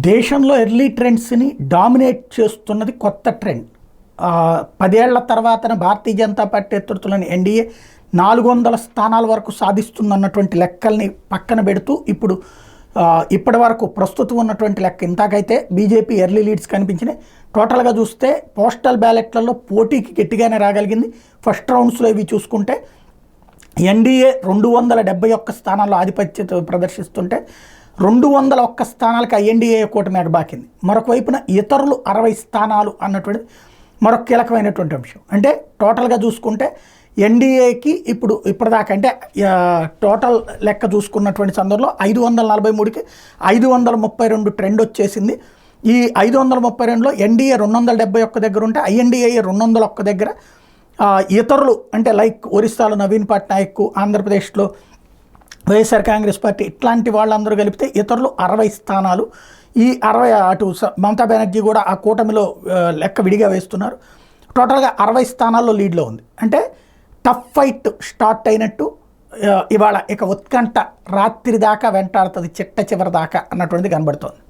దేశంలో early ట్రెండ్స్ని dominate చేస్తున్నది కొత్త ట్రెండ్. 10 ఏళ్ల తర్వాతన భారతీయ జనతా పార్టీ నేతృత్వంలోని ఎన్డీఏ 400 స్థానాల వరకు సాధిస్తుందన్నటువంటి లెక్కల్ని పక్కన పెడుతూ ఇప్పుడు ఇప్పటి వరకు ప్రస్తుతం ఉన్నటువంటి లెక్క ఇంతకైతే బీజేపీ ఎర్లీ లీడ్స్ కనిపించినాయి. టోటల్గా చూస్తే పోస్టల్ బ్యాలెట్లలో పోటీకి గట్టిగానే రాగలిగింది. ఫస్ట్ రౌండ్స్లో ఇవి చూసుకుంటే ఎన్డీఏ 271 స్థానాల్లో ఆధిపత్యత ప్రదర్శిస్తుంటే 201 స్థానాలకు ఎన్డీఏ కూటమి ఎగబాకింది. మరొక వైపున ఇతరులు 60 స్థానాలు అన్నటువంటిది మరొక కీలకమైనటువంటి అంశం. అంటే టోటల్గా చూసుకుంటే ఎన్డీఏకి ఇప్పటిదాకా అంటే టోటల్ లెక్క చూసుకున్నటువంటి సందర్భంలో 543కి 532 ట్రెండ్ వచ్చేసింది. ఈ 532లో ఎన్డీఏ 271 దగ్గర ఉంటే ఐఎన్డీఏ 201 దగ్గర, ఇతరులు అంటే లైక్ ఒరిస్సాలో నవీన్ పట్నాయక్, ఆంధ్రప్రదేశ్లో వైఎస్ఆర్ కాంగ్రెస్ పార్టీ ఇట్లాంటి వాళ్ళందరూ కలిపితే ఇతరులు 60 స్థానాలు. ఈ 60 అటు మమతా బెనర్జీ కూడా ఆ కూటమిలో లెక్క విడిగా వేస్తున్నారు. టోటల్గా 60 స్థానాల్లో లీడ్లో ఉంది. అంటే టఫ్ ఫైట్ స్టార్ట్ అయినట్టు. ఇవాళ ఇక ఉత్కంఠ రాత్రి దాకా వెంటాడుతుంది, చిట్ట చివరి దాకా అన్నటువంటిది కనబడుతోంది.